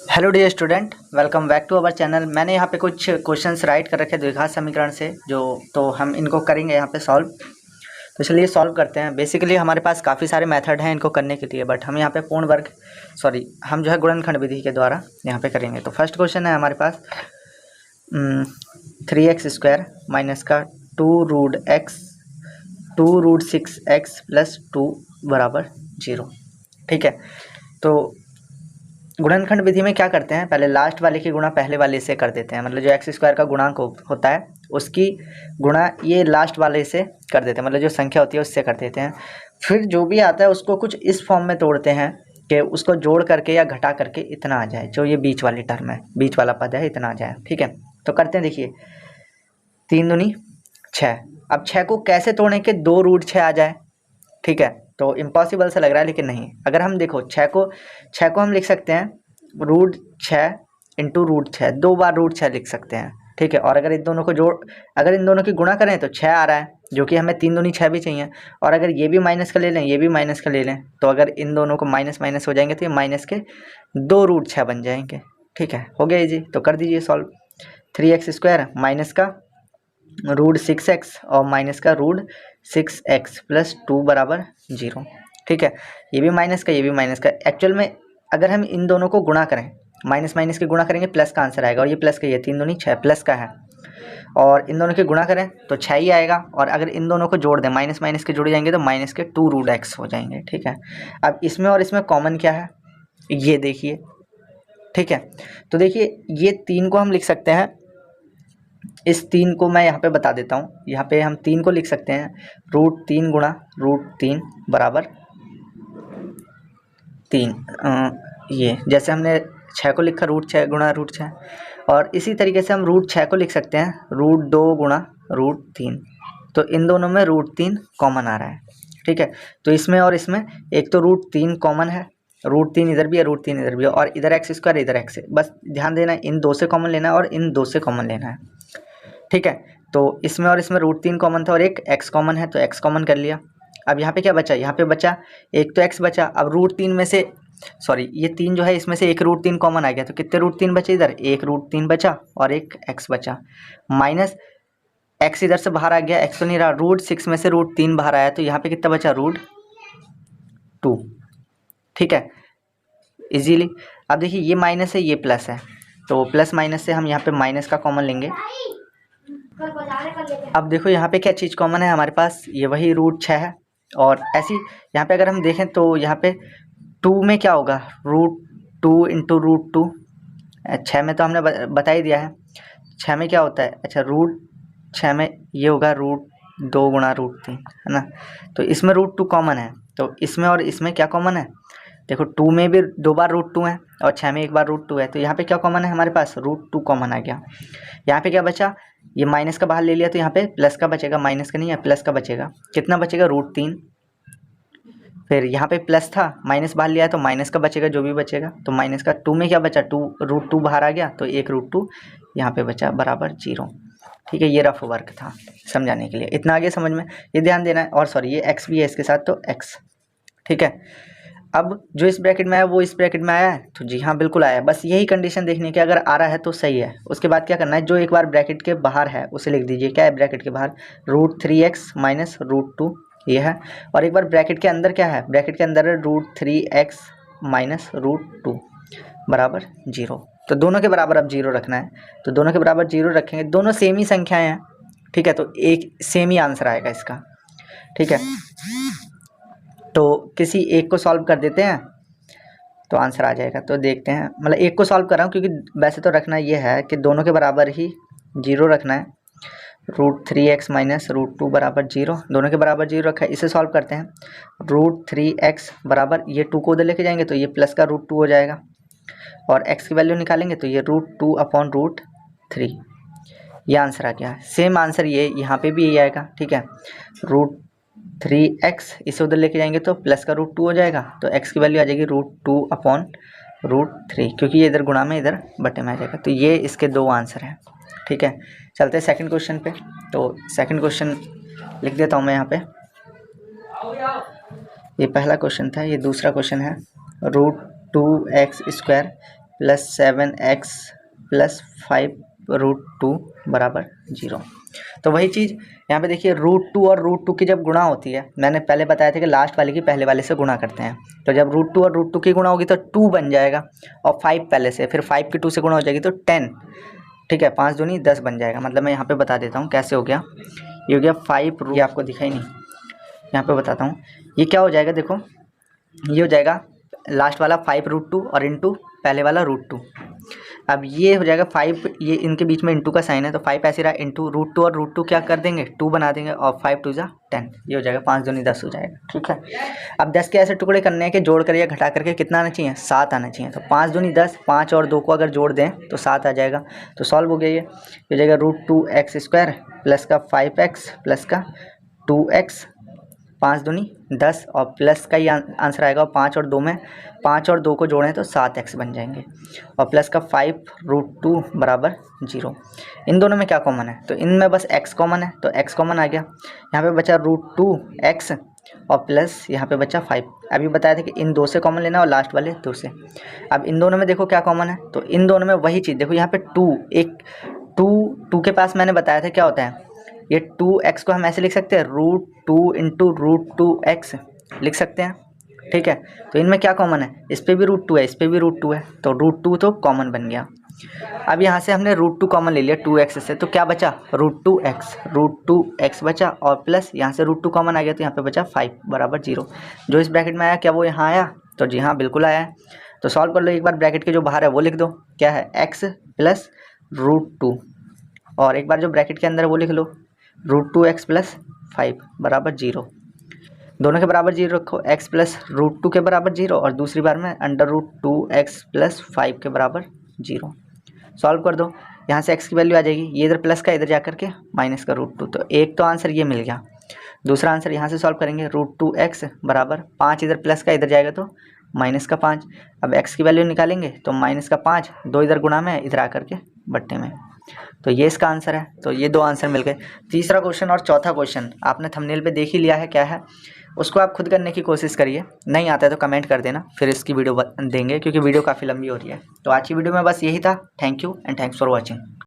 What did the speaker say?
Hello dear student, welcome back to our channel. मैंने यहाँ पे कुछ क्वेश्चंस राइट कर रखे द्विघात समीकरण से तो हम इनको करेंगे यहाँ पे सॉल्व। तो चलिए सॉल्व करते हैं। बेसिकली हमारे पास काफ़ी सारे मेथड हैं इनको करने के लिए, बट हम यहाँ पे पूर्ण वर्ग हम जो है गुणनखंड विधि के द्वारा यहाँ पे करेंगे। तो फर्स्ट क्वेश्चन है हमारे पास 3x² माइनस का 2√6x प्लस 2 बराबर 0। ठीक है, तो गुणनखंड विधि में क्या करते हैं, पहले लास्ट वाले की गुणा पहले वाले से कर देते हैं। मतलब जो x² का गुणांक होता है उसकी गुणा ये लास्ट वाले से कर देते हैं, मतलब जो संख्या होती है उससे कर देते हैं। फिर जो भी आता है उसको कुछ इस फॉर्म में तोड़ते हैं कि उसको जोड़ करके या घटा करके इतना आ जाए, जो ये बीच वाली टर्म है, बीच वाला पद है, इतना आ जाए। ठीक है, तो करते हैं। देखिए 3 दूनी 6। अब 6 को कैसे तोड़ें कि 2√6 आ जाए। ठीक है, तो इम्पॉसिबल सा लग रहा है, लेकिन नहीं। अगर हम देखो 6 को हम लिख सकते हैं √6 इंटू √6, 2 बार √6 लिख सकते हैं। ठीक है, और अगर इन दोनों की गुणा करें तो 6 आ रहा है, जो कि हमें 3 दूनी 6 भी चाहिए। और अगर ये भी माइनस का ले लें, ये भी माइनस का ले लें, तो अगर इन दोनों को माइनस माइनस हो जाएंगे तो ये माइनस के 2√6 बन जाएंगे। ठीक है, हो गया इजी। तो कर दीजिए सॉल्व। 3x² माइनस का √6x और माइनस का √6x प्लस 2 बराबर 0। ठीक है, ये भी माइनस का, ये भी माइनस का। एक्चुअल में अगर हम इन दोनों को गुणा करें, माइनस माइनस के गुणा करेंगे, प्लस का आंसर आएगा। और ये प्लस का, ये 3 दूनी 6 प्लस का है, और इन दोनों के गुणा करें तो 6 ही आएगा। और अगर इन दोनों को जोड़ दें, माइनस माइनस के जुड़ जाएंगे तो माइनस के 2√x हो जाएंगे। ठीक है, अब इसमें और इसमें कॉमन क्या है ये देखिए। ठीक है, तो देखिए ये 3 को हम लिख सकते हैं, इस 3 को मैं यहाँ पे बता देता हूँ। यहाँ पे हम 3 को लिख सकते हैं √3 गुणा √3 बराबर 3। ये जैसे हमने 6 को लिखा √6 गुणा √6, और इसी तरीके से हम √6 को लिख सकते हैं √2 गुणा √3। तो इन दोनों में √3 कॉमन आ रहा है। ठीक है, तो इसमें और इसमें एक तो √3 कॉमन है, √3 इधर भी है, √3 इधर भी है, और इधर x², इधर x है। बस ध्यान देना, इन 2 से कॉमन लेना है और इन 2 से कॉमन लेना है। ठीक है, तो इसमें और इसमें √3 कॉमन था और एक x कॉमन है, तो x कॉमन कर लिया। अब यहाँ पे क्या बचा, यहाँ पे बचा एक तो x बचा। अब √3 में से ये 3 जो है इसमें से एक √3 कॉमन आ गया, तो कितने √3 बचे इधर, एक √3 बचा और एक x बचा। माइनस x इधर से बाहर आ गया, x तो नहीं रहा, √6 में से √3 बाहर आया, तो यहाँ पे कितना बचा, √2। ठीक है, इजीली। अब देखिए ये माइनस है, ये प्लस है, तो प्लस माइनस से हम यहाँ पे माइनस का कॉमन लेंगे। अब देखो यहाँ पे क्या चीज़ कॉमन है हमारे पास, ये वही √6 है। और ऐसी यहाँ पे अगर हम देखें तो यहाँ पे 2 में क्या होगा, √2 इंटू √2। 6 में तो हमने बता ही दिया है। 6 में क्या होता है, अच्छा √6 में ये होगा √2 गुणा √3, है ना। तो इसमें √2 कॉमन है, तो इसमें और इसमें क्या कॉमन है, देखो 2 में भी 2 बार √2 है और 6 में एक बार √2 है, तो यहाँ पे क्या कॉमन है हमारे पास, √2 कॉमन आ गया। यहाँ पे क्या बचा, ये माइनस का बाहर ले लिया तो यहाँ पे प्लस का बचेगा, माइनस का नहीं है, प्लस का बचेगा। कितना बचेगा, √3। फिर यहाँ पे प्लस था, माइनस बाहर लिया तो माइनस का बचेगा, जो भी बचेगा। तो माइनस का 2 में क्या बचा, √2 बाहर आ गया, तो एक √2 यहाँ पे बचा बराबर 0। ठीक है, ये रफ वर्क था समझाने के लिए, इतना आगे समझ में ये ध्यान देना है। और सॉरी ये x भी है इसके साथ, तो x। ठीक है, अब जो इस ब्रैकेट में आया वो इस ब्रैकेट में आया है, तो जी हाँ बिल्कुल आया। बस यही कंडीशन देखनी है कि अगर आ रहा है तो सही है। उसके बाद क्या करना है, जो एक बार ब्रैकेट के बाहर है उसे लिख दीजिए। क्या है ब्रैकेट के बाहर, √3x माइनस √2 ये है। और एक बार ब्रैकेट के अंदर क्या है, ब्रैकेट के अंदर है √3x माइनस √2 बराबर 0। तो दोनों के बराबर अब 0 रखना है, तो दोनों के बराबर 0 रखेंगे, दोनों सेम ही संख्याएँ हैं। ठीक है, तो एक सेम ही आंसर आएगा इसका। ठीक है, तो किसी एक को सॉल्व कर देते हैं तो आंसर आ जाएगा। तो देखते हैं, मतलब एक को सॉल्व कर रहा हूँ क्योंकि वैसे तो रखना ये है कि दोनों के बराबर ही 0 रखना है। √3x माइनस √2 बराबर 0, दोनों के बराबर 0 रखा है। इसे सॉल्व करते हैं, √3x बराबर, ये 2 को उधर लेके जाएंगे तो ये प्लस का √2 हो जाएगा, और x की वैल्यू निकालेंगे तो ये √2 अपॉन √3, ये आंसर आ गया। सेम आंसर ये यहाँ पे भी यही आएगा। ठीक है, √3x इसे उधर लेके जाएंगे तो प्लस का √2 हो जाएगा, तो x की वैल्यू आ जाएगी √2 अपॉन √3, क्योंकि ये इधर गुणा में इधर बटे में आ जाएगा। तो ये इसके 2 आंसर हैं। ठीक है, चलते हैं सेकंड क्वेश्चन पे। तो सेकंड क्वेश्चन लिख देता हूँ मैं यहाँ पे। ये पहला क्वेश्चन था, ये दूसरा क्वेश्चन है। √2x² प्लस 7x प्लस 5√2 बराबर 0। तो वही चीज़ यहाँ पे देखिए √2 और √2 की जब गुणा होती है, मैंने पहले बताया था कि लास्ट वाले की पहले वाले से गुणा करते हैं। तो जब √2 और √2 की गुणा होगी तो 2 बन जाएगा और 5 पहले से, फिर 5 की 2 से गुणा हो जाएगी तो 10। ठीक है, 5 दूनी 10 बन जाएगा। मतलब मैं यहाँ पे बता देता हूँ कैसे हो गया। ये हो गया 5, ये आपको दिखाई नहीं, यहाँ पे बताता हूँ। ये क्या हो जाएगा, देखो ये हो जाएगा लास्ट वाला 5√2 और इंटू पहले वाला √2। अब ये हो जाएगा 5, ये इनके बीच में इंटू का साइन है तो 5 ऐसे रहा, इंटू √2 और √2 क्या कर देंगे 2 बना देंगे और 5 2 जा 10। ये हो जाएगा 5 दूनी 10 हो जाएगा। ठीक है, अब 10 के ऐसे टुकड़े करने हैं कि जोड़ कर या घटा करके कितना आना चाहिए, 7 आना चाहिए। तो 5 दूनी 10, 5 और 2 को अगर जोड़ दें तो 7 आ जाएगा। तो सॉल्व हो गया। ये हो जाएगा √2x² प्लस का 5x प्लस का 2x, 5 दूनी 10 और प्लस का ही आंसर आएगा। 5 और 2 में 5 और 2 को जोड़ें तो 7x बन जाएंगे और प्लस का 5√2 बराबर 0। इन दोनों में क्या कॉमन है, तो इनमें बस x कॉमन है तो x कॉमन आ गया। यहाँ पे बचा √2x और प्लस यहाँ पे बचा 5। अभी बताया था कि इन 2 से कॉमन लेना और लास्ट वाले 2 से। अब इन दोनों में देखो क्या कॉमन है, तो इन दोनों में वही चीज़ देखो, यहाँ पे 2 के पास मैंने बताया था क्या होता है, ये 2x को हम ऐसे लिख सकते हैं √2 इंटू √2x लिख सकते हैं। ठीक है, तो इनमें क्या कॉमन है, इस पर भी √2 है, इस पर भी √2 है, तो √2 तो कॉमन बन गया। अब यहाँ से हमने √2 कॉमन ले लिया 2x से, तो क्या बचा √2x बचा और प्लस यहाँ से √2 कॉमन आ गया तो यहाँ पे बचा 5 बराबर 0। जो इस ब्रैकेट में आया क्या वो यहाँ आया, तो जी हाँ बिल्कुल आया है। तो सॉल्व कर लो एक बार, ब्रैकेट के जो बाहर है वो लिख दो, क्या है x प्लस √2 और एक बार जो ब्रैकेट के अंदर है वो लिख लो √2x प्लस 5 बराबर 0। दोनों के बराबर 0 रखो, x प्लस √2 के बराबर 0 और दूसरी बार में √2x प्लस 5 के बराबर 0। सॉल्व कर दो, यहाँ से x की वैल्यू आ जाएगी, ये इधर प्लस का इधर जा करके माइनस का √2। तो एक तो आंसर ये मिल गया। दूसरा आंसर यहाँ से सॉल्व करेंगे, √2x बराबर 5, इधर प्लस का इधर जाएगा तो माइनस का 5। अब x की वैल्यू निकालेंगे तो माइनस का 5, 2 इधर गुणा में इधर आ करके बट्टे में। तो ये इसका आंसर है। तो ये 2 आंसर मिल गए। तीसरा क्वेश्चन और चौथा क्वेश्चन आपने थंबनेल पे देख ही लिया है क्या है, उसको आप खुद करने की कोशिश करिए। नहीं आता है तो कमेंट कर देना, फिर इसकी वीडियो देंगे क्योंकि वीडियो काफ़ी लंबी हो रही है। तो आज की वीडियो में बस यही था। Thank you and thanks for watching.